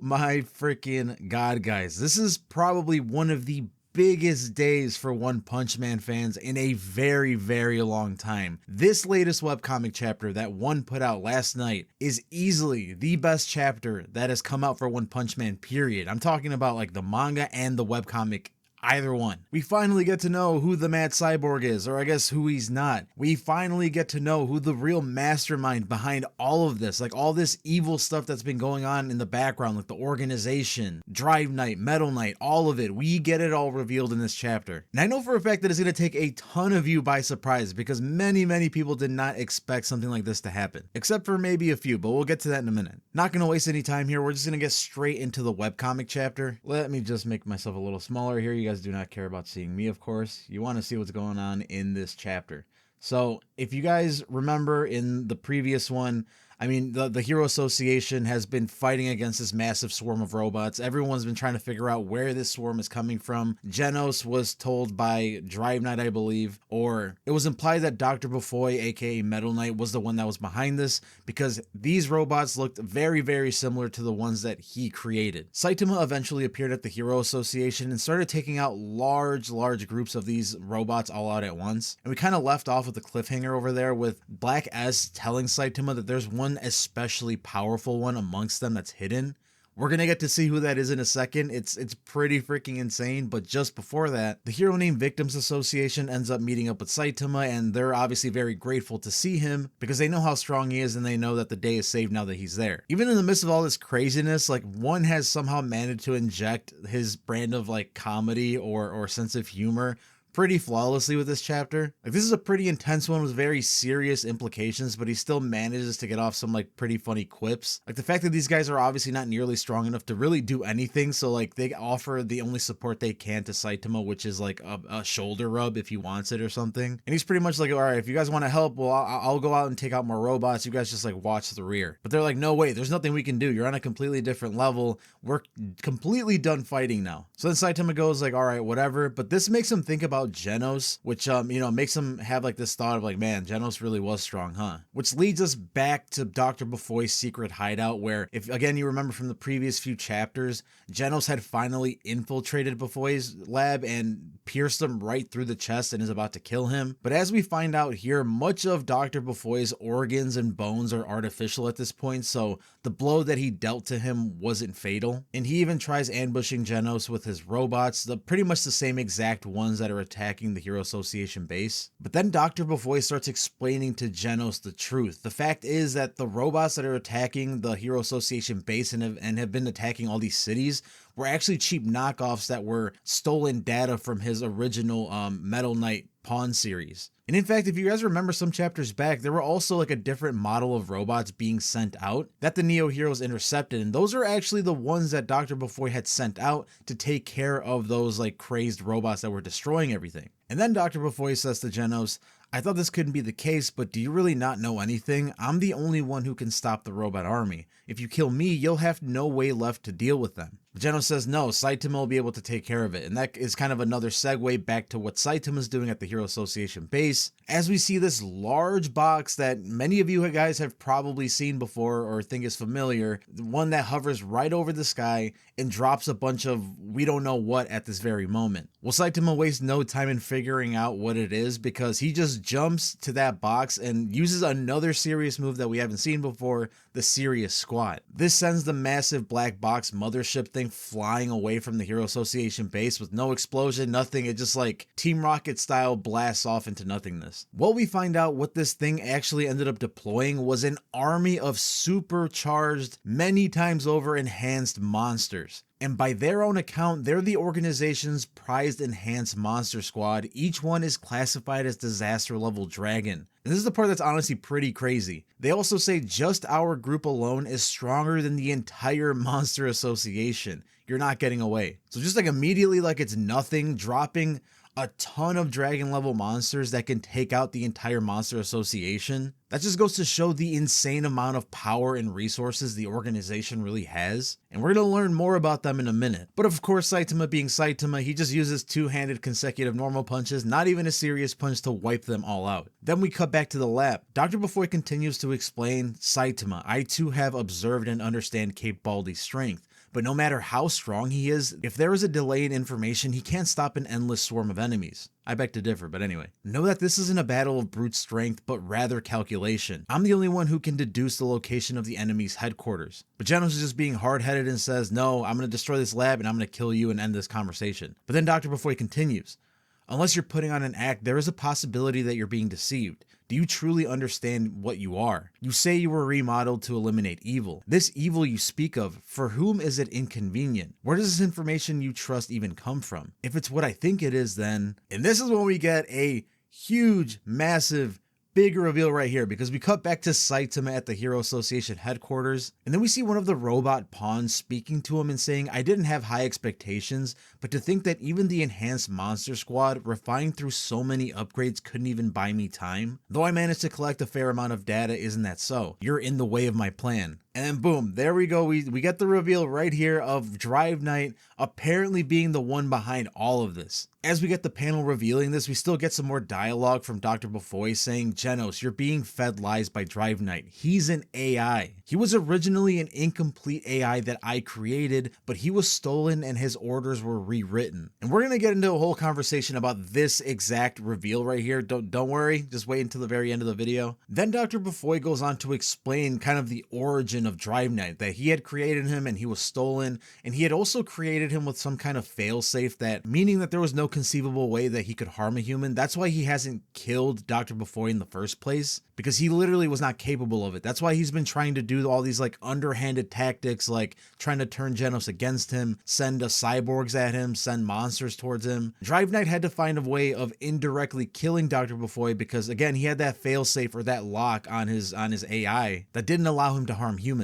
my freaking god, guys. This is probably one of the biggest days for One Punch Man fans in a very, very long time. This latest webcomic chapter that One put out last night is easily the best chapter that has come out for One Punch Man, period. I'm talking about like the manga and the webcomic, either one. We finally get to know who the Mad Cyborg is, or I guess who he's not. We finally get to know who the real mastermind behind all of this, like all this evil stuff that's been going on in the background, like the organization, Drive Knight, Metal Knight, all of it. We get it all revealed in this chapter. And I know for a fact that it's going to take a ton of you by surprise because many people did not expect something like this to happen, except for maybe a few, but we'll get to that in a minute. Not going to waste any time here. We're just going to get straight into the webcomic chapter. Let me just make myself a little smaller here. You guys do not care about seeing me, of course. You want to see what's going on in this chapter. So if you guys remember in the previous one, I mean, the Hero Association has been fighting against this massive swarm of robots. Everyone's been trying to figure out where this swarm is coming from. Genos was told by Drive Knight, I believe, or it was implied that Dr. Bofoy, aka Metal Knight, was the one that was behind this because these robots looked very similar to the ones that he created. Saitama eventually appeared at the Hero Association and started taking out large groups of these robots all out at once. And we kind of left off with a cliffhanger over there with Black S telling Saitama that there's one especially powerful one amongst them that's hidden. We're gonna get to see who that is in a second. It's pretty freaking insane, but just before that, the Hero Named Victims Association ends up meeting up with Saitama, and they're obviously very grateful to see him because they know how strong he is and they know that the day is saved now that he's there. Even in the midst of all this craziness, like One has somehow managed to inject his brand of like comedy or sense of humor pretty flawlessly with this chapter. Like this is a pretty intense one with very serious implications, but he still manages to get off some like pretty funny quips. Like the fact that these guys are obviously not nearly strong enough to really do anything, so like they offer the only support they can to Saitama, which is like a shoulder rub if he wants it or something. And he's pretty much like, all right, if you guys want to help, well, I'll go out and take out more robots. You guys just like watch the rear. But they're like, no, wait, there's nothing we can do. You're on a completely different level. We're completely done fighting now. So then Saitama goes like, all right, whatever. But this makes him think about Genos, which makes him have like this thought of like, man, Genos really was strong, huh? Which leads us back to Dr. Bofoy's secret hideout, where if again you remember from the previous few chapters, Genos had finally infiltrated Bofoy's lab and pierced him right through the chest and is about to kill him. But as we find out here, much of Dr. Bofoy's organs and bones are artificial at this point, so the blow that he dealt to him wasn't fatal. And he even tries ambushing Genos with his robots, pretty much the same exact ones that are attacking the Hero Association base. But then Dr. Bofoy starts explaining to Genos the truth. The fact is that the robots that are attacking the Hero Association base and have been attacking all these cities were actually cheap knockoffs that were stolen data from his original Metal Knight Pawn series. And in fact, if you guys remember some chapters back, there were also like a different model of robots being sent out that the Neo Heroes intercepted, and those are actually the ones that Dr. Bofoy had sent out to take care of those like crazed robots that were destroying everything. And then Dr. Bofoy says to Genos, I thought this couldn't be the case, but do you really not know anything? I'm the only one who can stop the robot army. If you kill me, you'll have no way left to deal with them. Genos says no, Saitama will be able to take care of it, and that is kind of another segue back to what Saitama's doing at the Hero Association base, as we see this large box that many of you guys have probably seen before or think is familiar, the one that hovers right over the sky and drops a bunch of we don't know what at this very moment. Well, Saitama wastes no time in figuring out what it is because he just jumps to that box and uses another serious move that we haven't seen before, the Serious Squat. This sends the massive black box mothership thing flying away from the Hero Association base with no explosion, nothing. It just like Team Rocket style blasts off into nothingness. Well, we find out what this thing actually ended up deploying was an army of supercharged, many times over enhanced monsters. And by their own account, they're the organization's prized enhanced monster squad. Each one is classified as disaster level dragon. And this is the part that's honestly pretty crazy. They also say just our group alone is stronger than the entire monster association. You're not getting away. So just like immediately like it's nothing, dropping a ton of dragon level monsters that can take out the entire monster association. That just goes to show the insane amount of power and resources the organization really has, and we're going to learn more about them in a minute. But of course, Saitama being Saitama, he just uses two-handed consecutive normal punches, not even a serious punch, to wipe them all out. Then we cut back to the lab. Dr. Bofoy continues to explain, Saitama, I too have observed and understand Cape Baldy's strength. But no matter how strong he is, if there is a delay in information, he can't stop an endless swarm of enemies. I beg to differ, but anyway. Know that this isn't a battle of brute strength, but rather calculation. I'm the only one who can deduce the location of the enemy's headquarters. But Genos is just being hard-headed and says, no, I'm going to destroy this lab and I'm going to kill you and end this conversation. But then Dr. Bofoy continues, unless you're putting on an act, there is a possibility that you're being deceived. Do you truly understand what you are? You say you were remodeled to eliminate evil. This evil you speak of, for whom is it inconvenient? Where does this information you trust even come from? If it's what I think it is, then... And this is when we get a huge, massive, big reveal right here, because we cut back to Saitama at the Hero Association headquarters, and then we see one of the robot pawns speaking to him and saying, I didn't have high expectations, but to think that even the enhanced monster squad, refined through so many upgrades, couldn't even buy me time? Though I managed to collect a fair amount of data, isn't that so? You're in the way of my plan. And then boom, there we go, we get the reveal right here of Drive Knight apparently being the one behind all of this. As we get the panel revealing this, we still get some more dialogue from Dr. Bofoy saying, Genos, you're being fed lies by Drive Knight. He's an AI. He was originally an incomplete AI that I created, but he was stolen and his orders were rewritten. And we're gonna get into a whole conversation about this exact reveal right here. Don't worry, just wait until the very end of the video. Then Dr. Bofoy goes on to explain kind of the origin of Drive Knight, that he had created him and he was stolen, and he had also created him with some kind of failsafe, that meaning that there was no conceivable way that he could harm a human. That's why he hasn't killed Dr. Bofoy in the first place, because he literally was not capable of it. That's why he's been trying to do all these like underhanded tactics, like trying to turn Genos against him, send cyborgs at him, send monsters towards him. Drive Knight had to find a way of indirectly killing Dr. Bofoy, because again, he had that failsafe or that lock on his AI that didn't allow him to harm humans.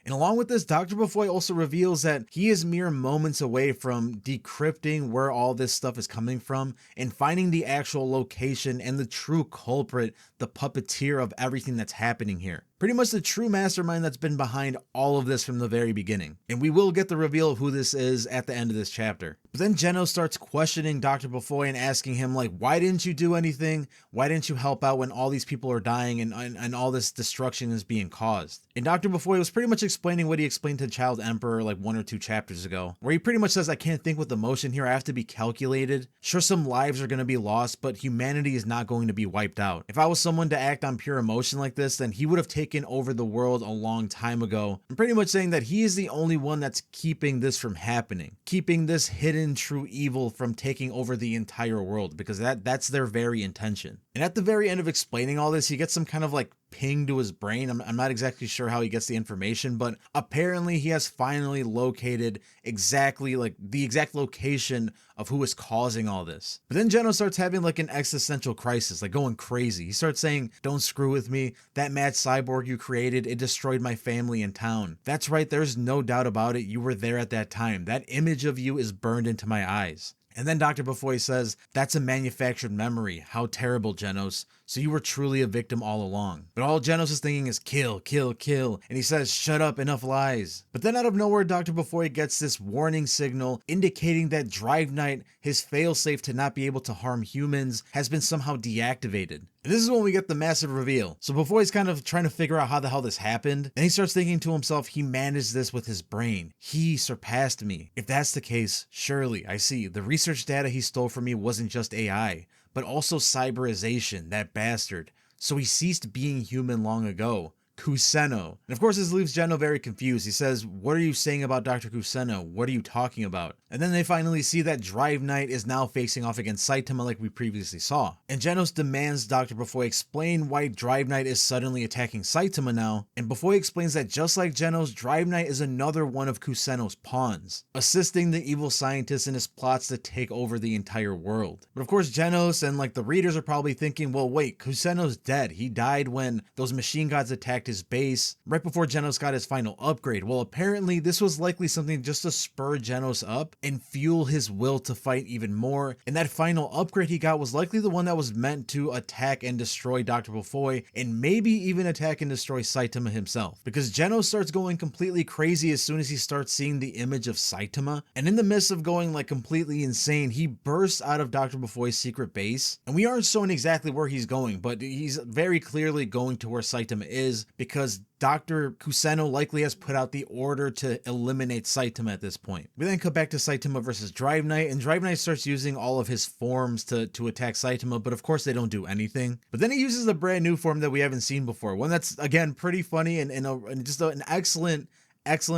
And along with this, Dr. Bofoy also reveals that he is mere moments away from decrypting where all this stuff is coming from and finding the actual location and the true culprit, the puppeteer of everything that's happening here. Pretty much the true mastermind that's been behind all of this from the very beginning. And we will get the reveal of who this is at the end of this chapter. But then Genos starts questioning Dr. Bofoy and asking him, like, why didn't you do anything? Why didn't you help out when all these people are dying and all this destruction is being caused? And Dr. Bofoy was pretty much explaining what he explained to Child Emperor like 1 or 2 chapters ago, where he pretty much says, I can't think with emotion here, I have to be calculated. Sure, some lives are going to be lost, but humanity is not going to be wiped out. If I was someone to act on pure emotion like this, then he would have taken over the world a long time ago. I'm pretty much saying that he is the only one that's keeping this from happening, keeping this hidden true evil from taking over the entire world, because that's their very intention. And at the very end of explaining all this, he gets some kind of like ping to his brain. I'm not exactly sure how he gets the information, but apparently he has finally located exactly like the exact location of who is causing all this. But then Genos starts having like an existential crisis, like going crazy. He starts saying, don't screw with me. That mad cyborg you created, it destroyed my family and town. That's right, there's no doubt about it. You were there at that time. That image of you is burned into my eyes. And then Dr. Bofoy says, that's a manufactured memory. How terrible, Genos. So you were truly a victim all along. But all Genos is thinking is kill, kill, kill. And he says, shut up, enough lies. But then out of nowhere, Dr. Bofoy gets this warning signal indicating that Drive Knight, his failsafe to not be able to harm humans, has been somehow deactivated. And this is when we get the massive reveal. So Bofoy's kind of trying to figure out how the hell this happened. And he starts thinking to himself, he managed this with his brain. He surpassed me. If that's the case, surely, I see, the research data he stole from me wasn't just AI, but also cyberization, that bastard. So he ceased being human long ago. Kuseno. And of course this leaves Geno very confused. He says, what are you saying about Dr. Kuseno? What are you talking about? And then they finally see that Drive Knight is now facing off against Saitama like we previously saw. And Genos demands Dr. Bofoy explain why Drive Knight is suddenly attacking Saitama now. And Bofoy explains that just like Genos, Drive Knight is another one of Kuseno's pawns, assisting the evil scientist in his plots to take over the entire world. But of course Genos and like the readers are probably thinking, well wait, Kuseno's dead. He died when those machine gods attacked attacked his base right before Genos got his final upgrade. Well, apparently this was likely something just to spur Genos up and fuel his will to fight even more, and that final upgrade he got was likely the one that was meant to attack and destroy Dr. Bofoy, and maybe even attack and destroy Saitama himself, because Genos starts going completely crazy as soon as he starts seeing the image of Saitama, and in the midst of going like completely insane, he bursts out of Dr. Bofoy's secret base, and we aren't shown exactly where he's going, but he's very clearly going to where Saitama is, because Dr. Kuseno likely has put out the order to eliminate Saitama at this point. We then cut back to Saitama versus Drive Knight, and Drive Knight starts using all of his forms to attack Saitama, but of course they don't do anything. But then he uses a brand new form that we haven't seen before, one that's, again, pretty funny and just an excellent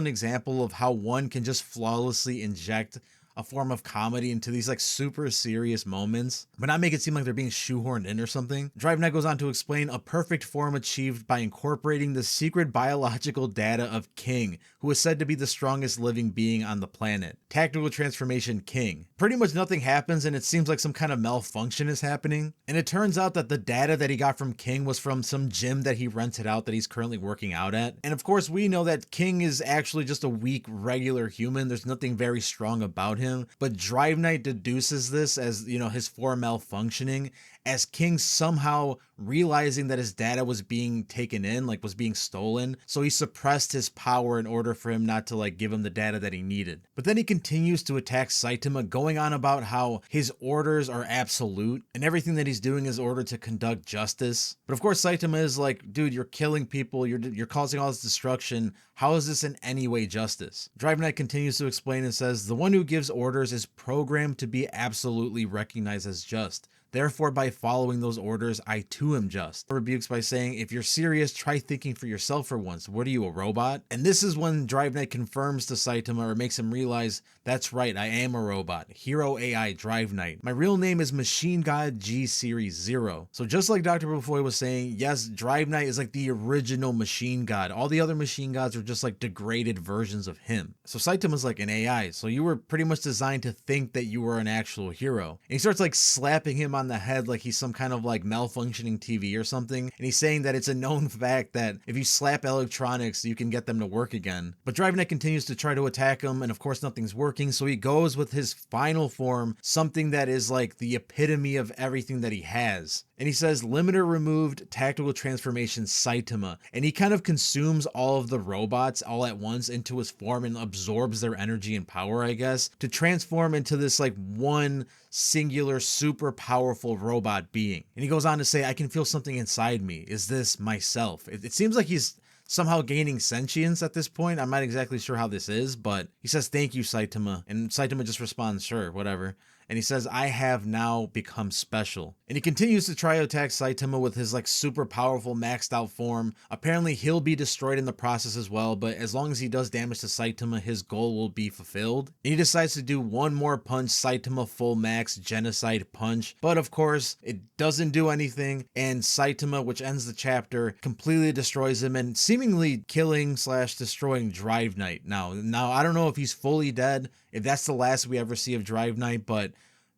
example of how one can just flawlessly inject a form of comedy into these like super serious moments, but not make it seem like they're being shoehorned in or something. Drive Knight goes on to explain a perfect form achieved by incorporating the secret biological data of King, who is said to be the strongest living being on the planet. Tactical transformation King. Pretty much nothing happens, and it seems like some kind of malfunction is happening. And it turns out that the data that he got from King was from some gym that he rented out that he's currently working out at. And of course, we know that King is actually just a weak, regular human. There's nothing very strong about him. But Drive Knight deduces this as, you know, his form malfunctioning, as King somehow realizing that his data was being taken in, like was being stolen, so he suppressed his power in order for him not to like give him the data that he needed. But then he continues to attack Saitama, going on about how his orders are absolute and everything that he's doing is ordered to conduct justice. But of course Saitama is like, dude, you're killing people, you're causing all this destruction. How is this in any way justice? Drive Knight continues to explain and says, the one who gives orders is programmed to be absolutely recognized as just. Therefore, by following those orders, I too am just. Rebukes by saying, if you're serious, try thinking for yourself for once. What are you, a robot? And this is when Drive Knight confirms to Saitama, or makes him realize, that's right, I am a robot. Hero AI Drive Knight. My real name is Machine God G Series 0. So just like Dr. Bofoy was saying, yes, Drive Knight is like the original machine god. All the other machine gods are just like degraded versions of him. So Saitama's like an AI. So you were pretty much designed to think that you were an actual hero. And he starts like slapping him on the head like he's some kind of like malfunctioning TV or something, and he's saying that it's a known fact that if you slap electronics you can get them to work again. But Drive Knight continues to try to attack him, and of course nothing's working, so he goes with his final form, something that is like the epitome of everything that he has. And he says, limiter removed, tactical transformation Saitama, and he kind of consumes all of the robots all at once into his form and absorbs their energy and power, I guess, to transform into this like one singular super powerful robot being. And he goes on to say, I can feel something inside me. Is this myself? It seems like he's somehow gaining sentience at this point. I'm not exactly sure how this is, but he says, thank you, Saitama. And Saitama just responds, sure, whatever. And he says, I have now become special. And he continues to try to attack Saitama with his like super powerful maxed out form. Apparently he'll be destroyed in the process as well, but as long as he does damage to Saitama, his goal will be fulfilled. And he decides to do one more punch, Saitama full max genocide punch. But of course, it doesn't do anything, and Saitama, which ends the chapter, completely destroys him and seemingly killing / destroying Drive Knight. Now I don't know if he's fully dead, if that's the last we ever see of Drive Knight, but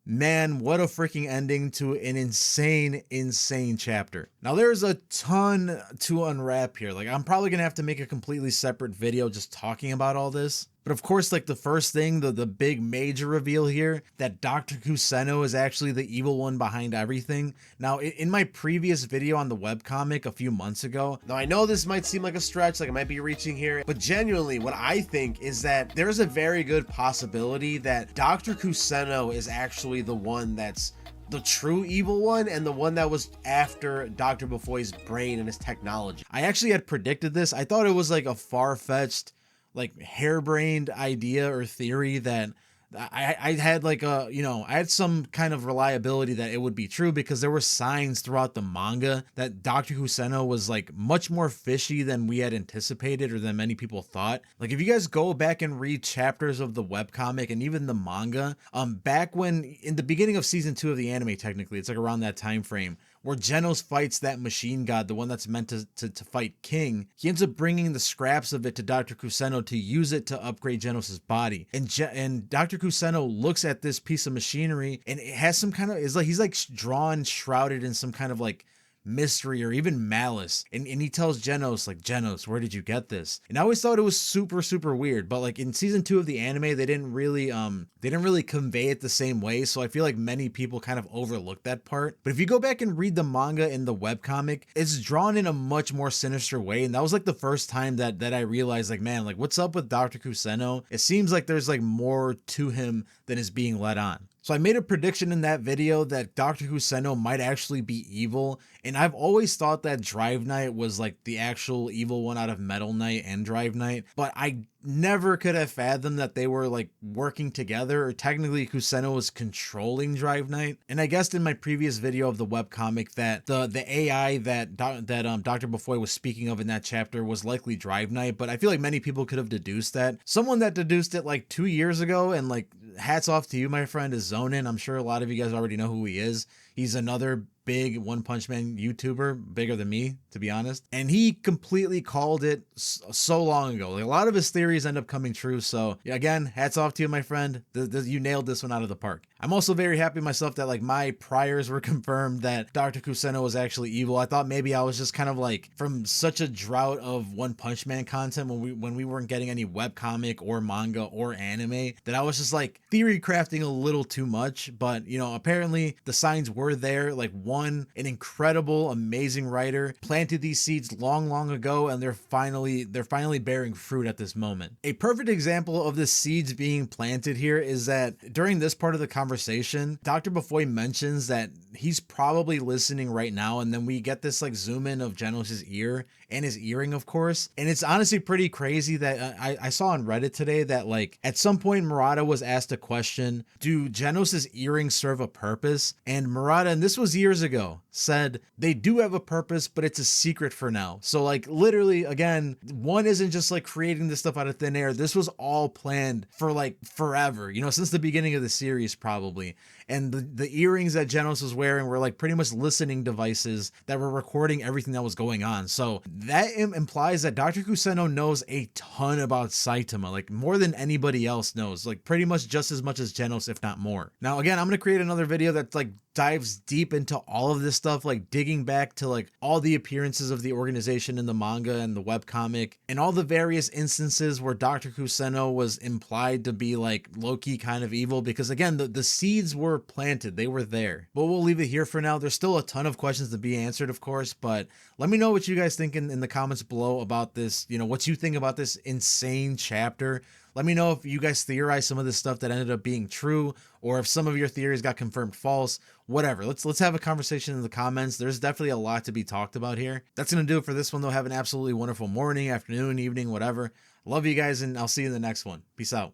man, what a freaking ending to an insane chapter. Now there's a ton to unwrap here. Like I'm probably gonna have to make a completely separate video just talking about all this. But of course, like the first thing, the big major reveal here, that Dr. Kuseno is actually the evil one behind everything. Now, in my previous video on the webcomic a few months ago, now I know this might seem like a stretch, like I might be reaching here, but genuinely what I think is that there's a very good possibility that Dr. Kuseno is actually the one that's the true evil one, and the one that was after Dr. Bofoy's brain and his technology. I actually had predicted this. I thought it was like a far-fetched, like harebrained idea or theory that I had like a, you know, I had some kind of reliability that it would be true, because there were signs throughout the manga that Dr. Kuseno was like much more fishy than we had anticipated, or than many people thought. Like if you guys go back and read chapters of the webcomic and even the manga, back when in the beginning of season 2 of the anime, technically it's like around that time frame, where Genos fights that machine god, the one that's meant to fight King, he ends up bringing the scraps of it to Dr. Kuseno to use it to upgrade Genos' body. And Dr. Kuseno looks at this piece of machinery, and it has some kind of, it's like he's like drawn, shrouded in some kind of like mystery or even malice. And he tells Genos, like, Genos, where did you get this? And I always thought it was super, super weird. But like in season 2 of the anime, they didn't really convey it the same way. So I feel like many people kind of overlooked that part. But if you go back and read the manga and the webcomic, it's drawn in a much more sinister way. And that was like the first time that I realized, like, man, like, what's up with Dr. Kuseno? It seems like there's like more to him than is being let on. So I made a prediction in that video that Dr. Kuseno might actually be evil, and I've always thought that Drive Knight was like the actual evil one out of Metal Knight and Drive Knight, but I never could have fathomed that they were like working together, or technically Kuseno was controlling Drive Knight. And I guessed in my previous video of the webcomic that the AI that Dr. Bofoy was speaking of in that chapter was likely Drive Knight, but I feel like many people could have deduced that. Someone that deduced it like 2 years ago, and like hats off to you, my friend, is Zonin. I'm sure a lot of you guys already know who he is. He's another big One Punch Man YouTuber, bigger than me, to be honest. And he completely called it so long ago. Like, a lot of his theories end up coming true. So again, hats off to you, my friend. You nailed this one out of the park. I'm also very happy myself that like my priors were confirmed that Dr. Kuseno was actually evil. I thought maybe I was just kind of like from such a drought of One Punch Man content when we weren't getting any webcomic or manga or anime, that I was just like theory crafting a little too much. But you know, apparently the signs were there. Like, an incredible, amazing writer planted these seeds long ago, and they're finally bearing fruit at this moment. A perfect example of the seeds being planted here is that during this part of the conversation, Dr. Bofoy mentions that he's probably listening right now, and then we get this like zoom in of Genos' ear and his earring, of course. And it's honestly pretty crazy that I saw on Reddit today that like at some point Murata was asked a question, do Genos' earrings serve a purpose? And Murata, and this was years ago, said they do have a purpose, but it's a secret for now. So like literally, again, one isn't just like creating this stuff out of thin air. This was all planned for like forever, you know, since the beginning of the series probably. And the earrings that Genos was wearing were like pretty much listening devices that were recording everything that was going on. So that implies that Dr. Kuseno knows a ton about Saitama, like more than anybody else knows, like pretty much just as much as Genos, if not more. Now, again, I'm going to create another video that's like dives deep into all of this stuff, like digging back to like all the appearances of the organization in the manga and the webcomic, and all the various instances where Dr. Kuseno was implied to be like low-key kind of evil, because again, the seeds were planted, they were there. But we'll leave it here for now. There's still a ton of questions to be answered, of course, but let me know what you guys think in the comments below about this, you know, what you think about this insane chapter. Let me know if you guys theorize some of this stuff that ended up being true, or if some of your theories got confirmed false, whatever. Let's have a conversation in the comments. There's definitely a lot to be talked about here. That's going to do it for this one, though. Have an absolutely wonderful morning, afternoon, evening, whatever. Love you guys, and I'll see you in the next one. Peace out.